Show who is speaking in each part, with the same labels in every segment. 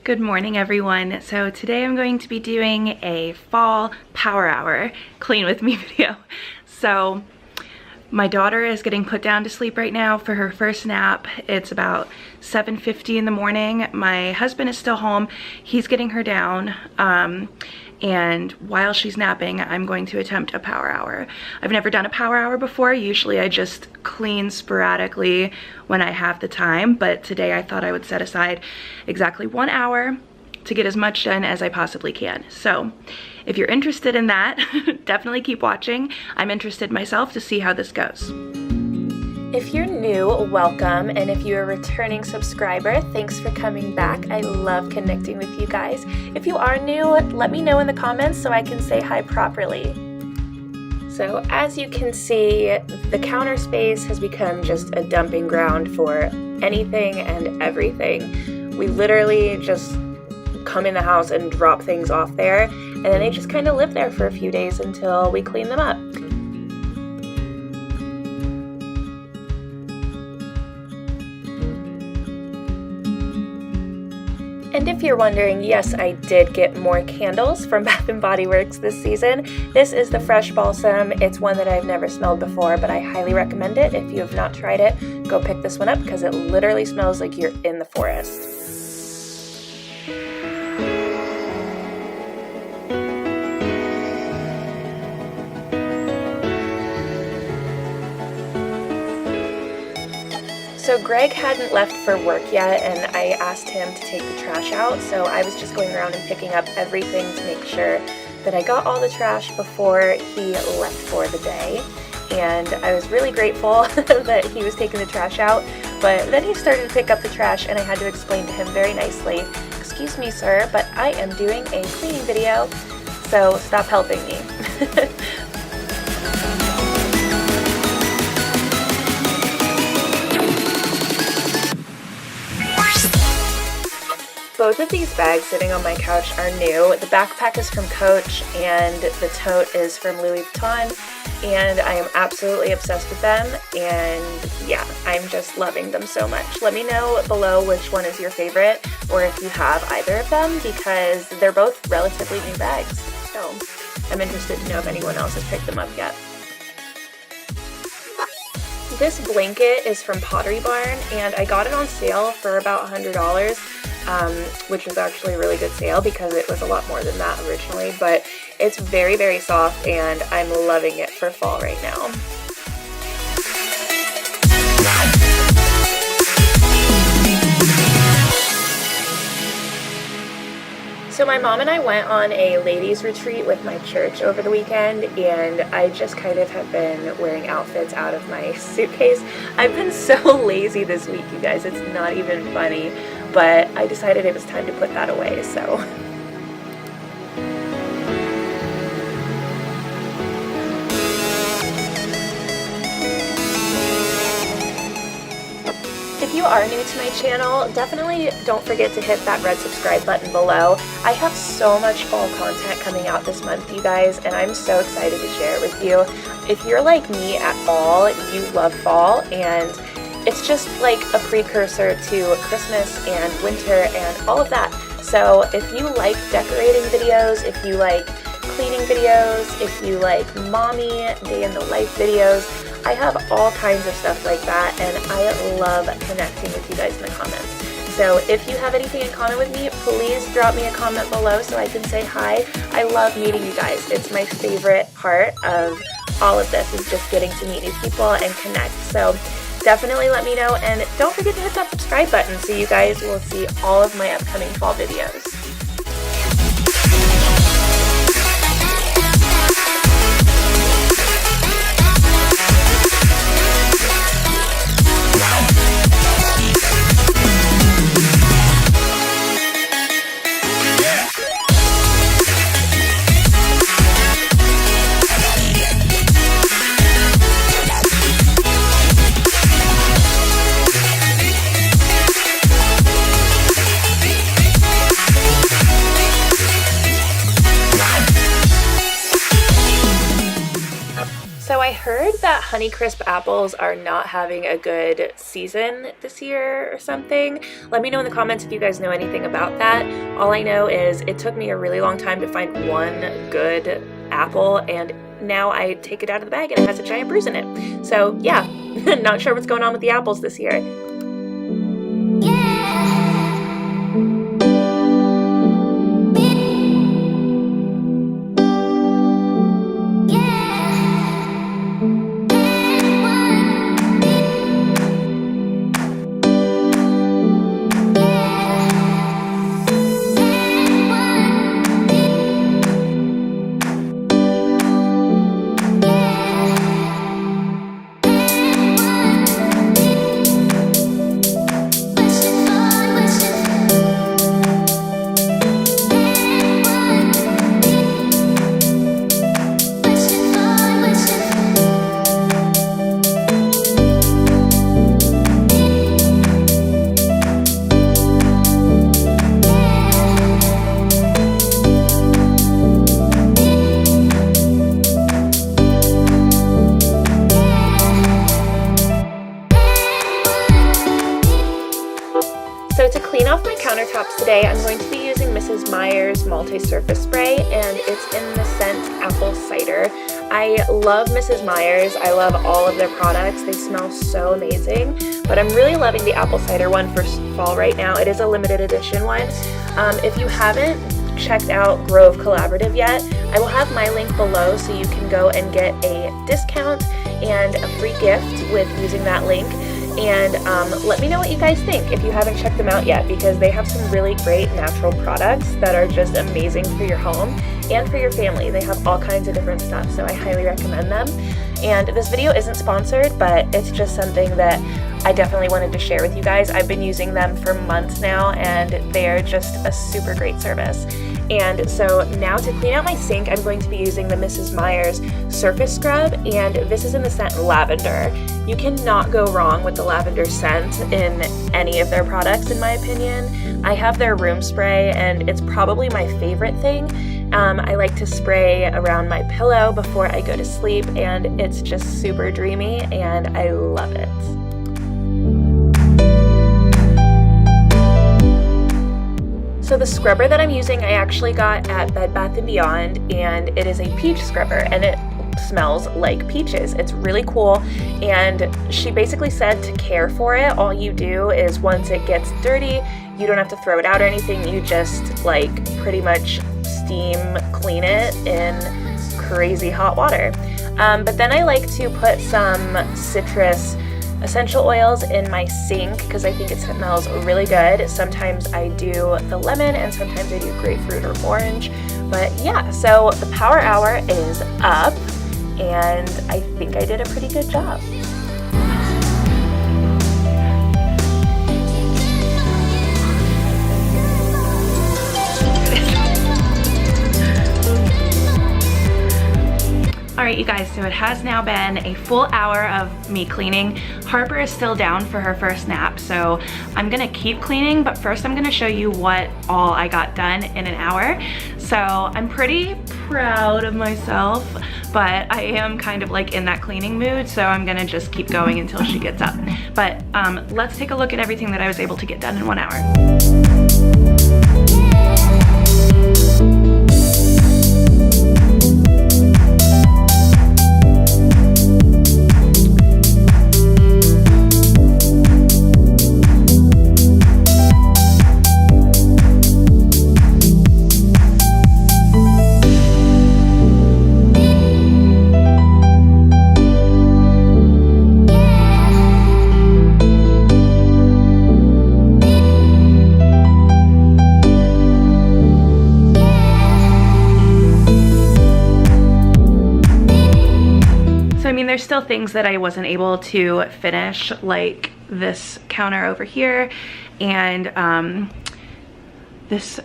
Speaker 1: Good morning, everyone. So today I'm going to be doing a fall power hour clean with me video. So my daughter is getting put down to sleep right now for her first nap. It's about 7:50 in the morning. My husband is still home. He's getting her down. And while she's napping, I'm going to attempt a power hour. I've never done a power hour before. Usually I just clean sporadically when I have the time, but today I thought I would set aside exactly 1 hour to get as much done as I possibly can. So if you're interested in that, definitely keep watching. I'm interested myself to see how this goes. If you're new, welcome, and if you're a returning subscriber, thanks for coming back. I love connecting with you guys. If you are new, let me know in the comments so I can say hi properly. So as you can see, the counter space has become just a dumping ground for anything and everything. We literally just come in the house and drop things off there, and then they just kind of live there for a few days until we clean them up. And if you're wondering, yes, I did get more candles from Bath & Body Works this season. This is the Fresh Balsam. It's one that I've never smelled before, but I highly recommend it. If you have not tried it, go pick this one up because it literally smells like you're in the forest. So Greg hadn't left for work yet, and I asked him to take the trash out, so I was just going around and picking up everything to make sure that I got all the trash before he left for the day. And I was really grateful that he was taking the trash out, but then he started to pick up the trash and I had to explain to him very nicely, "Excuse me, sir, but I am doing a cleaning video, so stop helping me." Both of these bags sitting on my couch are new. The backpack is from Coach and the tote is from Louis Vuitton, and I am absolutely obsessed with them, and yeah, I'm just loving them so much. Let me know below which one is your favorite, or if you have either of them, because they're both relatively new bags, so I'm interested to know if anyone else has picked them up yet. This blanket is from Pottery Barn, and I got it on sale for about $100. Which was actually a really good sale because it was a lot more than that originally, but it's very, very soft and I'm loving it for fall right now. So my mom and I went on a ladies retreat with my church over the weekend, and I just kind of have been wearing outfits out of my suitcase. I've been so lazy this week, you guys, it's not even funny, but I decided it was time to put that away, so. If you are new to my channel, definitely don't forget to hit that red subscribe button below. I have so much fall content coming out this month, you guys, and I'm so excited to share it with you. If you're like me at all, you love fall, and it's just like a precursor to Christmas and winter and all of that. So if you like decorating videos, if you like cleaning videos, if you like mommy day in the life videos, I have all kinds of stuff like that, and I love connecting with you guys in the comments. So if you have anything in common with me, please drop me a comment below so I can say hi. I love meeting you guys. It's my favorite part of all of this, is just getting to meet new people and connect. So definitely let me know, and don't forget to hit that subscribe button so you guys will see all of my upcoming fall videos. I heard that Honeycrisp apples are not having a good season this year or something. Let me know in the comments if you guys know anything about that. All I know is it took me a really long time to find one good apple, and now I take it out of the bag and it has a giant bruise in it. So yeah, not sure what's going on with the apples this year. So to clean off my countertops today, I'm going to be using Mrs. Meyer's multi-surface spray, and it's in the scent Apple Cider. I love Mrs. Meyer's. I love all of their products. They smell so amazing, but I'm really loving the Apple Cider one for fall right now. It is a limited edition one. If you haven't checked out Grove Collaborative yet, I will have my link below so you can go and get a discount and a free gift with using that link. And let me know what you guys think if you haven't checked them out yet, because they have some really great natural products that are just amazing for your home and for your family. They have all kinds of different stuff, so I highly recommend them. And this video isn't sponsored, but it's just something that I definitely wanted to share with you guys. I've been using them for months now, and they are just a super great service. And so now to clean out my sink, I'm going to be using the Mrs. Meyer's Surface Scrub, and this is in the scent Lavender. You cannot go wrong with the lavender scent in any of their products, in my opinion. I have their room spray, and it's probably my favorite thing. I like to spray around my pillow before I go to sleep, and it's just super dreamy, and I love it. So the scrubber that I'm using, I actually got at Bed Bath & Beyond, and it is a peach scrubber, and it smells like peaches. It's really cool, and she basically said to care for it, all you do is once it gets dirty, you don't have to throw it out or anything, you just like pretty much steam clean it in crazy hot water. But then I like to put some citrus essential oils in my sink because I think it smells really good. Sometimes I do the lemon and sometimes I do grapefruit or orange. But yeah, so the power hour is up, and I think I did a pretty good job. Alright you guys, so it has now been a full hour of me cleaning. Harper is still down for her first nap, so I'm gonna keep cleaning, but first I'm gonna show you what all I got done in an hour. So I'm pretty proud of myself, but I am kind of like in that cleaning mood, so I'm gonna just keep going until she gets up. But let's take a look at everything that I was able to get done in 1 hour. There's still things that I wasn't able to finish, like this counter over here and this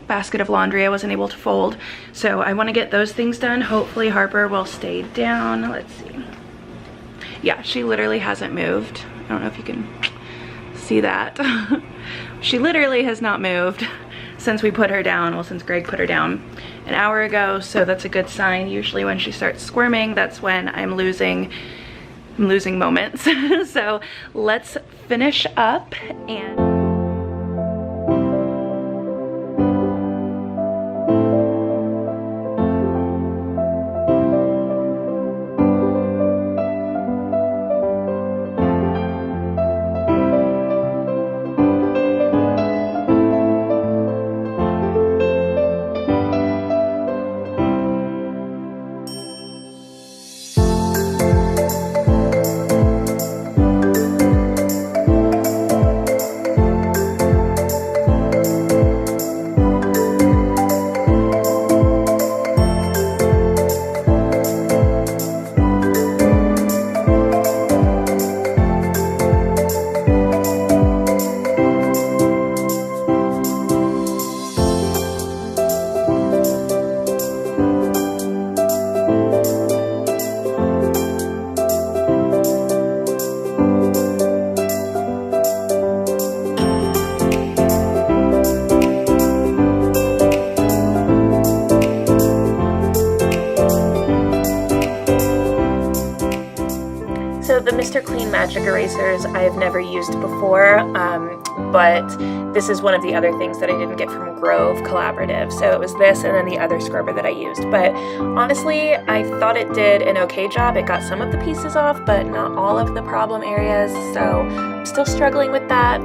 Speaker 1: basket of laundry I wasn't able to fold. So I want to get those things done. Hopefully Harper will stay down. Let's see. Yeah, she literally hasn't moved. I don't know if you can see that. She literally has not moved since we put her down, well, since Greg put her down an hour ago, so that's a good sign. Usually when she starts squirming, that's when I'm losing moments. So let's finish up and the Mr. Clean Magic erasers I've never used before, but this is one of the other things that I didn't get from Grove Collaborative. So it was this and then the other scrubber that I used. But honestly, I thought it did an okay job. It got some of the pieces off, but not all of the problem areas. So I'm still struggling with that.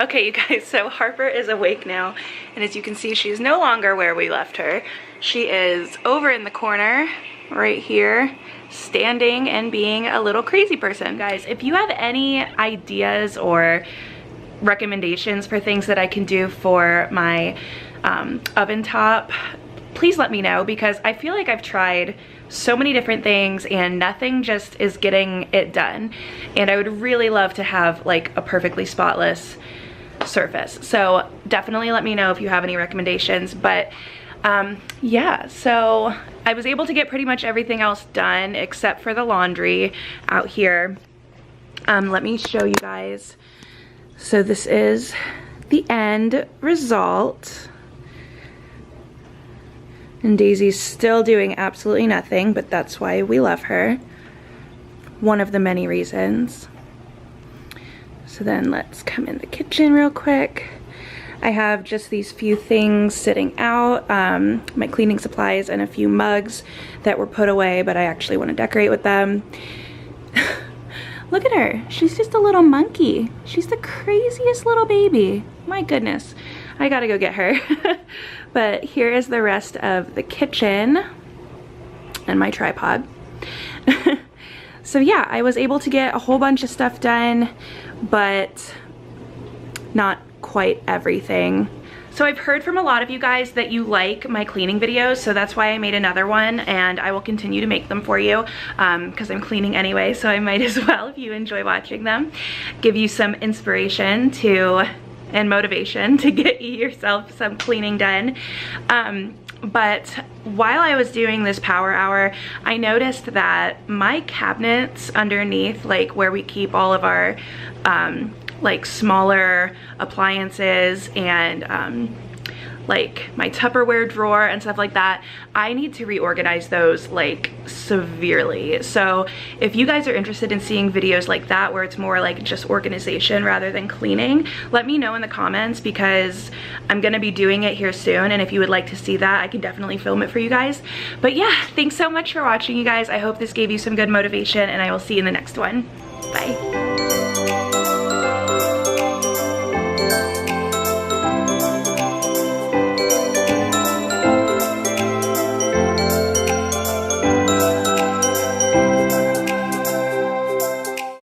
Speaker 1: Okay, you guys, so Harper is awake now, and as you can see, she's no longer where we left her. She is over in the corner, right here, standing and being a little crazy person. Guys, if you have any ideas or recommendations for things that I can do for my oven top, please let me know, because I feel like I've tried so many different things and nothing just is getting it done. And I would really love to have like a perfectly spotless surface. So definitely let me know if you have any recommendations. But yeah, so I was able to get pretty much everything else done except for the laundry out here. Let me show you guys. So this is the end result. And Daisy's still doing absolutely nothing, but that's why we love her. One of the many reasons. So then let's come in the kitchen real quick. I have just these few things sitting out, my cleaning supplies and a few mugs that were put away, but I actually want to decorate with them. Look at her, she's just a little monkey. She's the craziest little baby. My goodness, I gotta go get her. But here is the rest of the kitchen and my tripod. So yeah, I was able to get a whole bunch of stuff done, but not quite everything. So I've heard from a lot of you guys that you like my cleaning videos, so that's why I made another one, and I will continue to make them for you because I'm cleaning anyway, so I might as well, if you enjoy watching them, give you some inspiration to and motivation to get yourself some cleaning done. But while I was doing this power hour, I noticed that my cabinets underneath, like where we keep all of our like smaller appliances and like my Tupperware drawer and stuff like that, I need to reorganize those like severely. So if you guys are interested in seeing videos like that where it's more like just organization rather than cleaning, let me know in the comments, because I'm gonna be doing it here soon, and if you would like to see that, I can definitely film it for you guys. But yeah, thanks so much for watching, you guys. I hope this gave you some good motivation, and I will see you in the next one. Bye.